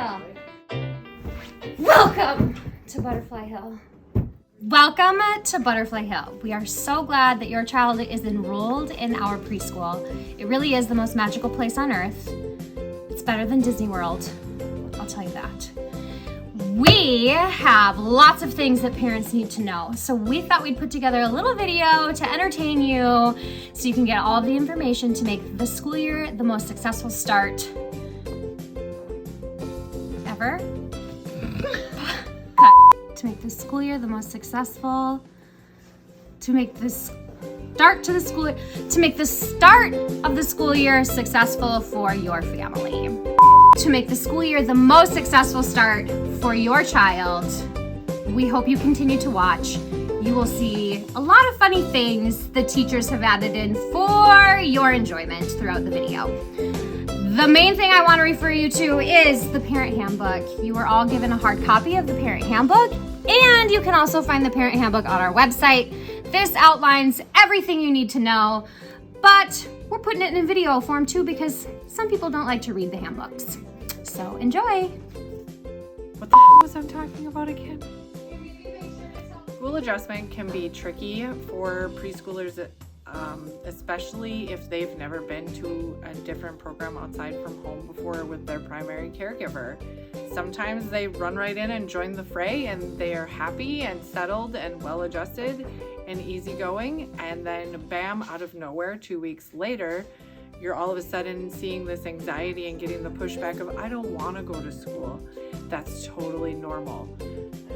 Hill. Welcome to Butterfly Hill. Welcome to Butterfly Hill. We are so glad that your child is enrolled in our preschool. It really is the most magical place on earth. It's better than Disney World, I'll tell you that. We have lots of things that parents need to know, so we thought we'd put together a little video to entertain you so you can get all of the information to make the school year the most successful start ever. Cut. To make the school year the most successful, to make the start of the school year successful for your family. To make the school year the most successful start for your child, we hope you continue to watch. You will see a lot of funny things the teachers have added in for your enjoyment throughout the video. The main thing I want to refer you to is the parent handbook. You were all given a hard copy of the parent handbook, and you can also find the parent handbook on our website. This outlines everything you need to know, but we're putting it in video form too because some people don't like to read the handbooks. So enjoy. What the heck was I talking about again? School adjustment can be tricky for preschoolers, especially if they've never been to a different program outside from home before with their primary caregiver. Sometimes they run right in and join the fray and they are happy and settled and well adjusted and easygoing, and then bam, out of nowhere, 2 weeks later, you're all of a sudden seeing this anxiety and getting the pushback of, I don't want to go to school. That's totally normal.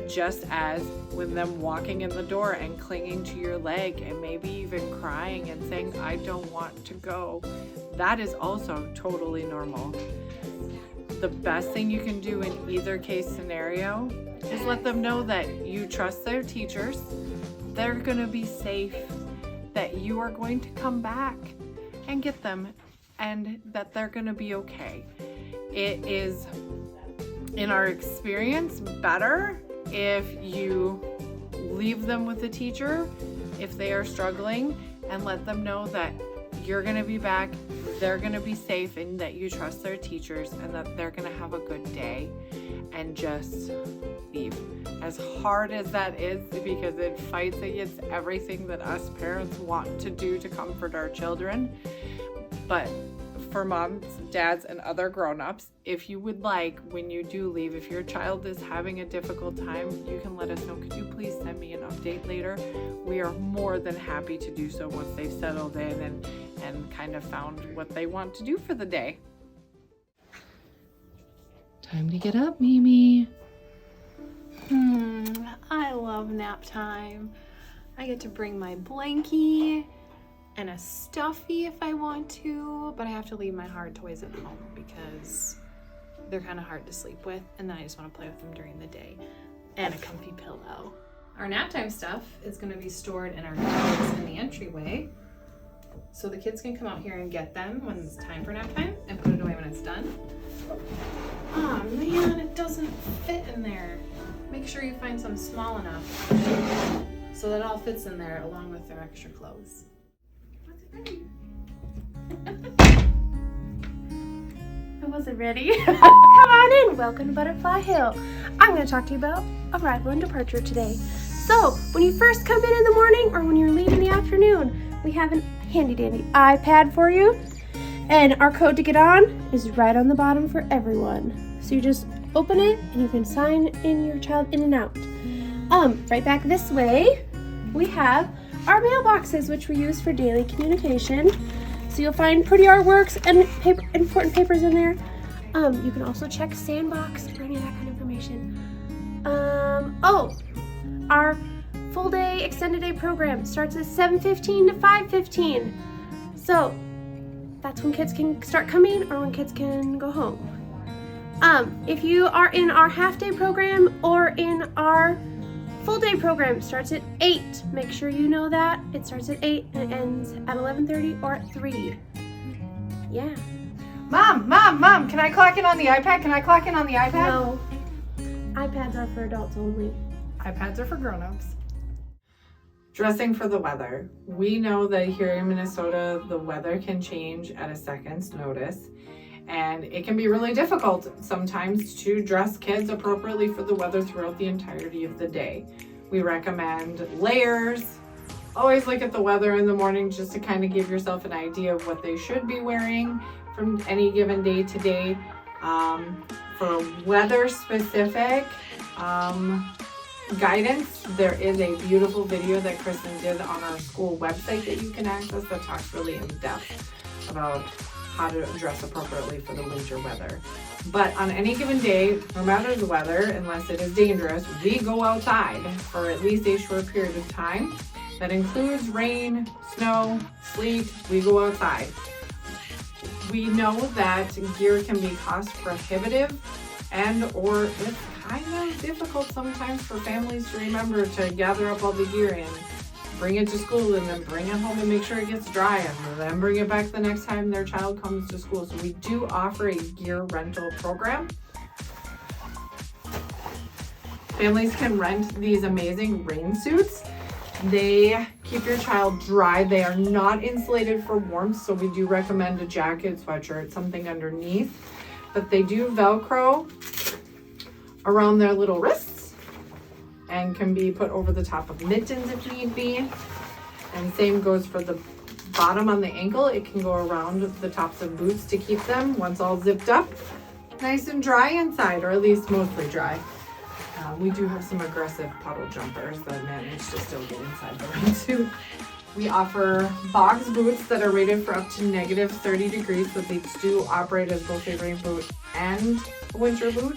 Just as when them walking in the door and clinging to your leg and maybe even crying and saying, I don't want to go. That is also totally normal. The best thing you can do in either case scenario is let them know that you trust their teachers, they're going to be safe, that you are going to come back and get them, and that they're going to be okay. It is, in our experience, better if you leave them with a teacher if they are struggling and let them know that you're going to be back, they're going to be safe, and that you trust their teachers and that they're going to have a good day, and just leave. As hard as that is, because it fights against everything that us parents want to do to comfort our children, but for moms, dads, and other grown-ups, if you would like, when you do leave, if your child is having a difficult time, you can let us know. Could you please send me an update later? We are more than happy to do so once they've settled in and kind of found what they want to do for the day. Time to get up, Mimi. I love nap time. I get to bring my blankie and a stuffy if I want to, but I have to leave my hard toys at home because they're kind of hard to sleep with, and then I just want to play with them during the day, and a comfy pillow. Our nap time stuff is going to be stored in our cubes in the entryway, so the kids can come out here and get them when it's time for nap time and put it away when it's done. Oh man, it doesn't fit in there. Make sure you find some small enough so that all fits in there along with their extra clothes. I wasn't ready. Come on in. Welcome to Butterfly Hill. I'm going to talk to you about arrival and departure today. So, when you first come in the morning or when you're leaving in the afternoon, we have a handy dandy iPad for you. And our code to get on is right on the bottom for everyone. So you just open it and you can sign in your child in and out. Right back this way, we have our mailboxes, which we use for daily communication. So you'll find pretty artworks and important papers in there. You can also check Sandbox for any of that kind of information. Our full day, extended day program starts at 7:15 to 5:15. So that's when kids can start coming or when kids can go home. If you are in our half day program or in our full day program, starts at 8. Make sure you know that. It starts at 8 and it ends at 11:30 or at 3. Yeah. Mom, can I clock in on the iPad? No. iPads are for adults only. iPads are for grown-ups. Dressing for the weather. We know that here in Minnesota, the weather can change at a second's notice. And it can be really difficult sometimes to dress kids appropriately for the weather throughout the entirety of the day. We recommend layers. Always look at the weather in the morning just to kind of give yourself an idea of what they should be wearing from any given day to day. For weather specific guidance, there is a beautiful video that Kristen did on our school website that you can access that talks really in depth about how to dress appropriately for the winter weather. But on any given day, no matter the weather, unless it is dangerous, we go outside for at least a short period of time. That includes rain, snow, sleet. We go outside. We know that gear can be cost prohibitive or it's kind of difficult sometimes for families to remember to gather up all the gear and bring it to school and then bring it home and make sure it gets dry and then bring it back the next time their child comes to school. So we do offer a gear rental program. Families can rent these amazing rain suits. They keep your child dry. They are not insulated for warmth, so we do recommend a jacket, sweatshirt, something underneath. But they do Velcro around their little wrists and can be put over the top of mittens if need be. And same goes for the bottom on the ankle. It can go around the tops of boots to keep them, once all zipped up, nice and dry inside, or at least mostly dry. We do have some aggressive puddle jumpers that manage to still get inside the rain suit. We offer box boots that are rated for up to negative 30 degrees, so they do operate as both a rain boot and a winter boot.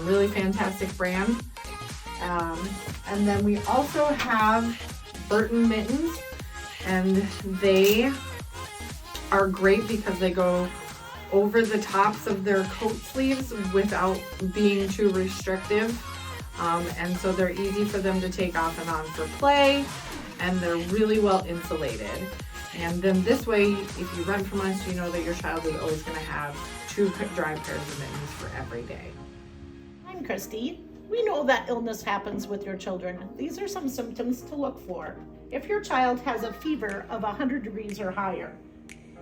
Really fantastic brand. And then we also have Burton mittens, and they are great because they go over the tops of their coat sleeves without being too restrictive. And so they're easy for them to take off and on for play, and they're really well insulated. And then this way, if you rent from us, you know that your child is always going to have 2 dry pairs of mittens for every day. I'm Christy. We know that illness happens with your children. These are some symptoms to look for. If your child has a fever of 100 degrees or higher,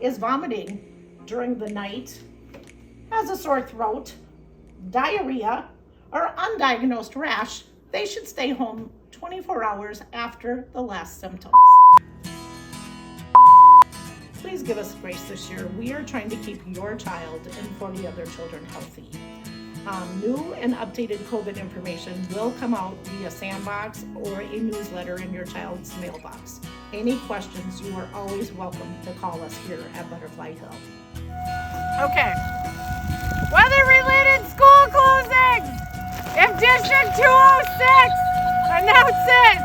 is vomiting during the night, has a sore throat, diarrhea, or undiagnosed rash, they should stay home 24 hours after the last symptoms. Please give us grace this year. We are trying to keep your child and 40 other children healthy. New and updated COVID information will come out via Sandbox or a newsletter in your child's mailbox. Any questions, you are always welcome to call us here at Butterfly Hill. Okay. Weather-related school closings. If District 206 announces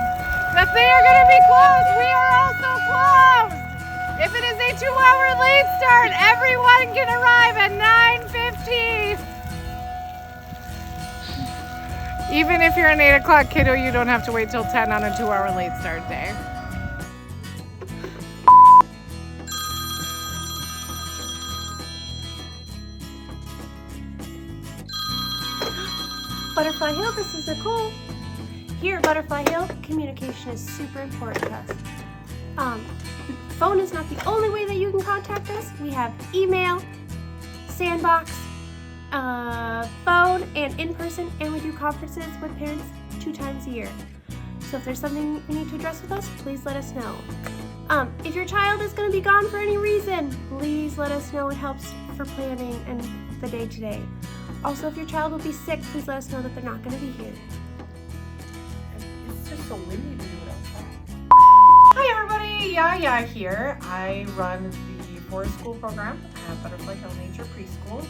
that they are going to be closed, we are also closed. If it is a 2-hour late start, everyone can arrive at 9:15. Even if you're an 8 o'clock kiddo, you don't have to wait till 10 on a 2-hour late start day. Butterfly Hill, this is Nicole. Here at Butterfly Hill, communication is super important to us. Phone is not the only way that you can contact us. We have email, Sandbox, phone, and in person, and we do conferences with parents 2 times a year. So if there's something you need to address with us, please let us know. If your child is going to be gone for any reason, please let us know. It helps for planning and the day-to-day. Also, if your child will be sick, please let us know that they're not going to be here. It's just so windy to do it outside. Hi everybody, Yaya here. I run the forest school program at Butterfly Hill Nature Preschool.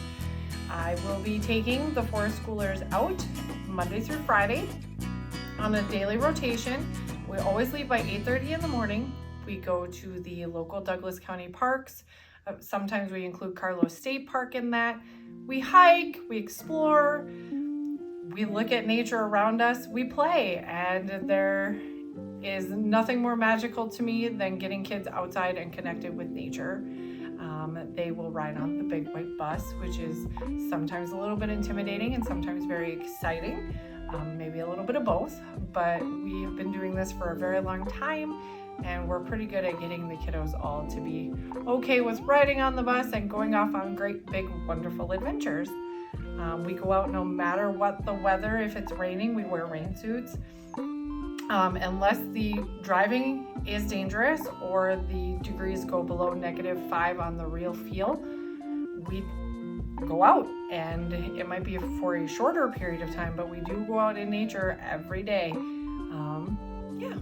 I will be taking the forest schoolers out Monday through Friday on a daily rotation. We always leave by 8:30 in the morning. We go to the local Douglas County parks. Sometimes we include Carlos State Park in that. We hike, we explore, we look at nature around us, we play, and there is nothing more magical to me than getting kids outside and connected with nature. They will ride on the big white bus, which is sometimes a little bit intimidating and sometimes very exciting, maybe a little bit of both, but we have been doing this for a very long time. and we're pretty good at getting the kiddos all to be okay with riding on the bus and going off on great, big, wonderful adventures. We go out no matter what the weather. If it's raining, we wear rain suits. Unless the driving is dangerous or the degrees go below -5 on the real feel, we go out, and it might be for a shorter period of time, but we do go out in nature every day. Yeah,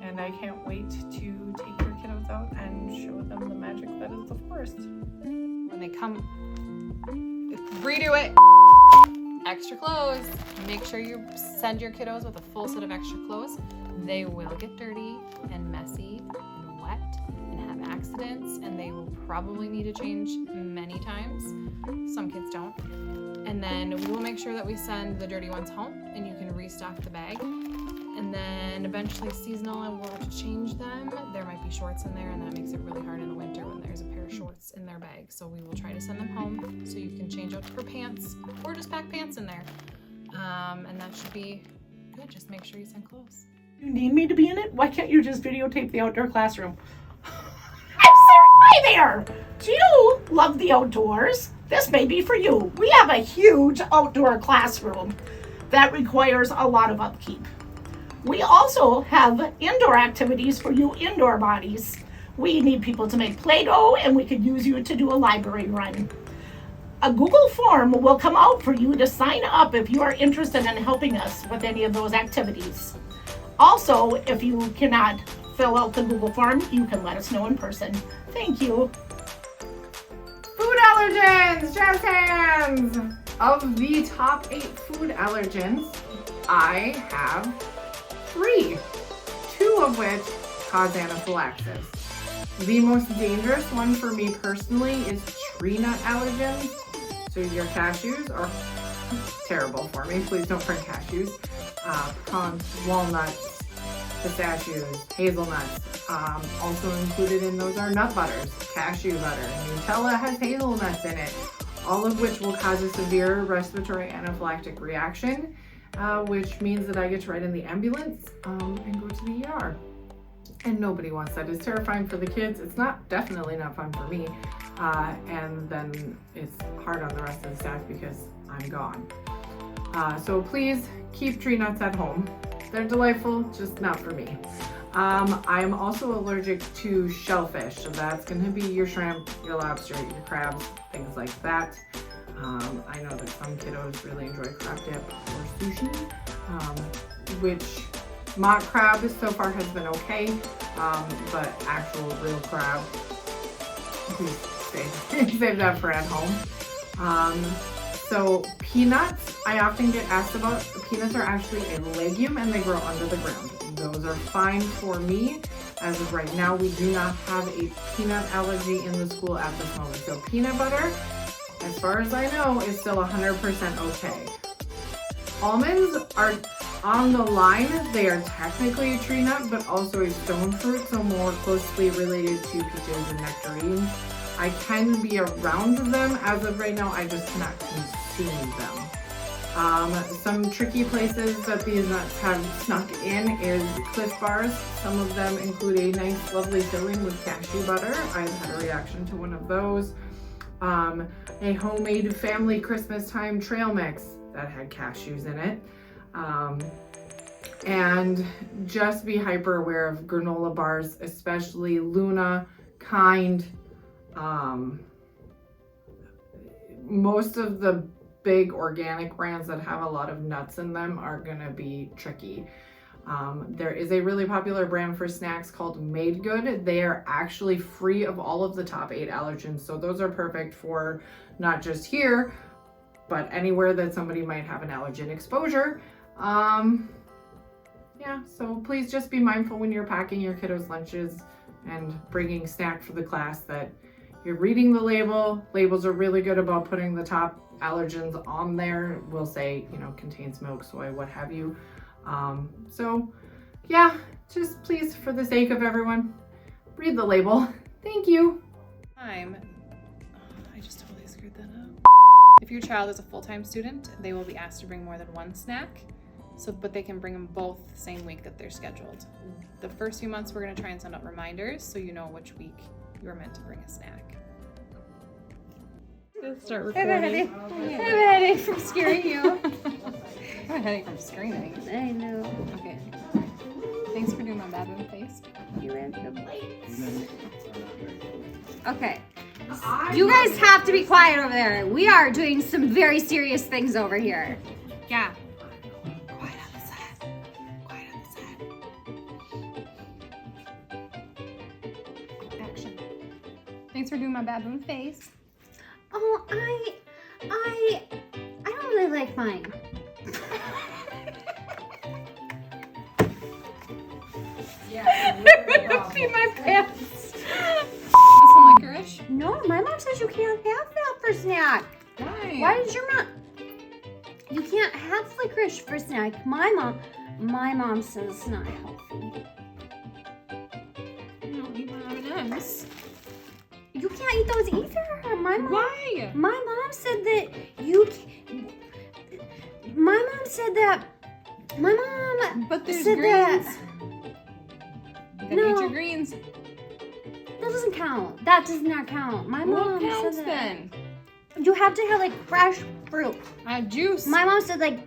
and I can't wait to take your kiddos out and show them the magic that is the forest. When they come, redo it. Extra clothes. Make sure you send your kiddos with a full set of extra clothes. They will get dirty and messy and wet and have accidents, and they will probably need to change many times. Some kids don't. And then we will make sure that we send the dirty ones home, and you can restock the bag. And then eventually seasonal, and we'll have to change them. There might be shorts in there, and that makes it really hard in the winter when there's a pair of shorts in their bag. So we will try to send them home so you can change out for pants or just pack pants in there. And that should be good. Just make sure you send clothes. You need me to be in it? Why can't you just videotape the outdoor classroom? I'm sorry. Hi there. Do you love the outdoors? This may be for you. We have a huge outdoor classroom that requires a lot of upkeep. We also have indoor activities for you indoor bodies. We need people to make Play-Doh, and we could use you to do a library run. A Google form will come out for you to sign up if you are interested in helping us with any of those activities. Also, if you cannot fill out the Google form, you can let us know in person. Thank you. Food allergens, jazz hands! Of the top 8 food allergens, I have 3, 2 of which cause anaphylaxis. The most dangerous one for me personally is tree nut allergens. So your cashews are terrible for me. Please don't bring cashews. Pecans, walnuts, pistachios, hazelnuts. Also included in those are nut butters, cashew butter. Nutella has hazelnuts in it, all of which will cause a severe respiratory anaphylactic reaction, which means that I get to ride in the ambulance and go to the ER. And nobody wants that. It's terrifying for the kids. It's definitely not fun for me. And then it's hard on the rest of the staff because I'm gone. So please keep tree nuts at home. They're delightful, just not for me. I'm also allergic to shellfish. So that's gonna be your shrimp, your lobster, your crabs, things like that. I know that some kiddos really enjoy crab dip or sushi, which mock crab so far has been okay, but actual real crab, please save that for at home. So peanuts, I often get asked about. Peanuts are actually a legume and they grow under the ground. Those are fine for me. As of right now, we do not have a peanut allergy in the school at this moment. So peanut butter, as far as I know, is still 100% okay. Almonds are on the line. They are technically a tree nut, but also a stone fruit, so more closely related to peaches and nectarines. I can be around them. As of right now, I just cannot consume them. Some tricky places that these nuts have snuck in is Cliff Bars. Some of them include a nice, lovely filling with cashew butter. I've had a reaction to one of those. A homemade family Christmas time trail mix that had cashews in it. And just be hyper aware of granola bars, especially Luna, Kind. Most of the big organic brands that have a lot of nuts in them are gonna be tricky. There is a really popular brand for snacks called Made Good. They are actually free of all of the top 8 allergens, so those are perfect for not just here, but anywhere that somebody might have an allergen exposure. Yeah, so please just be mindful when you're packing your kiddos' lunches and bringing snack for the class that you're reading the label. Labels are really good about putting the top allergens on there. We'll say, contains milk, soy, what have you. So yeah, just please, for the sake of everyone, read the label. Thank you. I just totally screwed that up. If your child is a full-time student, they will be asked to bring more than one snack. but they can bring them both the same week that they're scheduled. The first few months, we're gonna try and send out reminders so you know which week you're meant to bring a snack. Let's start recording. I have a headache from scaring you. I have a headache from screaming. I know. Okay. Thanks for doing my baboon face. You're welcome. Okay. You guys have to be quiet over there. We are doing some very serious things over here. Yeah. Quiet on the side. Quiet on the side. Action. Thanks for doing my baboon face. Oh, I don't really like mine. Pee my pants. Some licorice? No, my mom says you can't have that for snack. Why? Why did your mom? You can't have licorice for snack. My mom says it's not healthy. You don't eat my M&Ms. You can't eat those either. Why? My mom said that you. My mom said that. My mom. But there's said greens. that. You gotta No. eat your greens. That doesn't count. That does not count. My mom What counts said that. then? You have to have like fresh fruit. I have juice. My mom said like.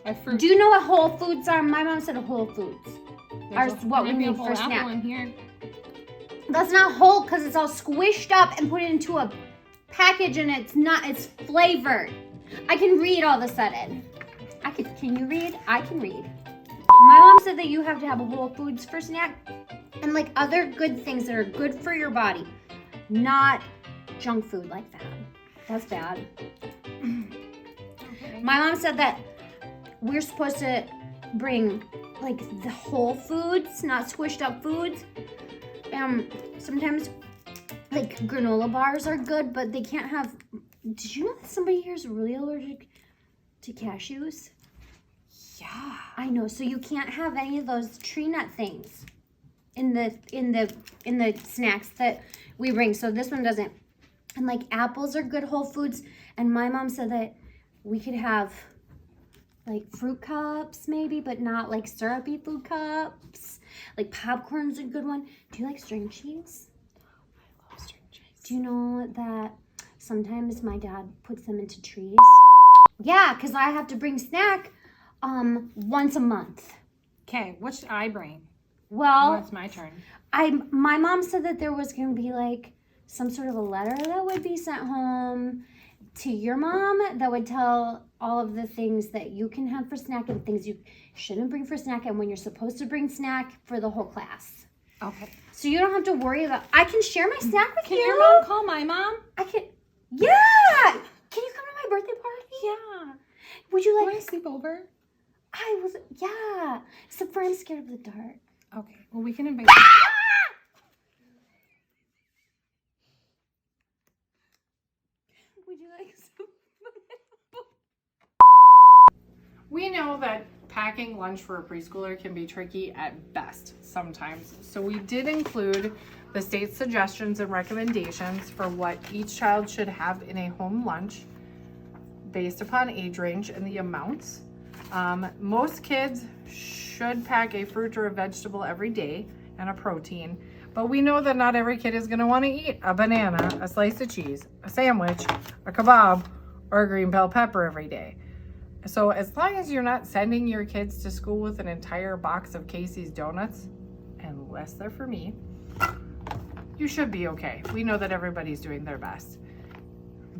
I have fruit. Do you know what Whole Foods are? My mom said Whole Foods. There's what we there might be a need whole for apple snack. in here. That's not whole because it's all squished up and put into a package and it's not. It's flavored. I can read all of a sudden. Can you read? I can read. My mom said that you have to have a Whole Foods for snack and like other good things that are good for your body, not junk food like that. That's bad. Okay. My mom said that we're supposed to bring like the whole foods, not squished up foods. Sometimes like granola bars are good, but they can't have. Did you know that somebody here is really allergic to cashews? Yeah. I know. So you can't have any of those tree nut things in the snacks that we bring. So this one doesn't. And like apples are good whole foods. And my mom said that we could have like fruit cups maybe, but not like syrupy food cups. Like popcorn's a good one. Do you like string cheese? I love string cheese. Do you know that sometimes my dad puts them into trees? Yeah, because I have to bring snack once a month. Okay, what should I bring? Well, Oh, it's my turn. my mom said that there was going to be like some sort of a letter that would be sent home to your mom that would tell all of the things that you can have for snack and things you shouldn't bring for snack and when you're supposed to bring snack for the whole class. Okay. So you don't have to worry about. I can share my snack with Can you. your mom call my mom? I can. Yeah. Can you come to my birthday party? Yeah. Would you Can like? I sleep over? I was. Yeah. Except for I'm scared of the dark. Okay. Well, we can invite. Would you like some? We know that packing lunch for a preschooler can be tricky at best sometimes. So we did include the state's suggestions and recommendations for what each child should have in a home lunch based upon age range and the amounts. Most kids should pack a fruit or a vegetable every day and a protein, but we know that not every kid is going to want to eat a banana, a slice of cheese, a sandwich, a kebab, or a green bell pepper every day. So as long as you're not sending your kids to school with an entire box of Casey's donuts, unless they're for me, you should be okay. We know that everybody's doing their best.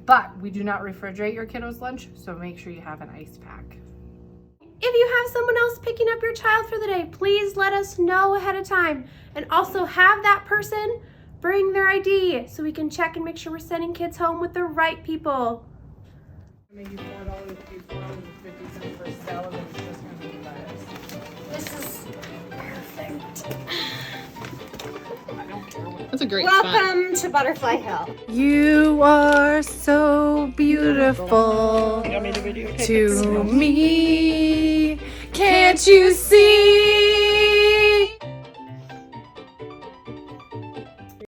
But we do not refrigerate your kiddo's lunch, so make sure you have an ice pack. If you have someone else picking up your child for the day, please let us know ahead of time. And also have that person bring their ID so we can check and make sure we're sending kids home with the right people. Maybe $4.50 for salad and it's just gonna be lettuce. This is perfect. I don't care what. That's a great spot. Welcome to Butterfly Hill. You are so beautiful to me. Can't you see?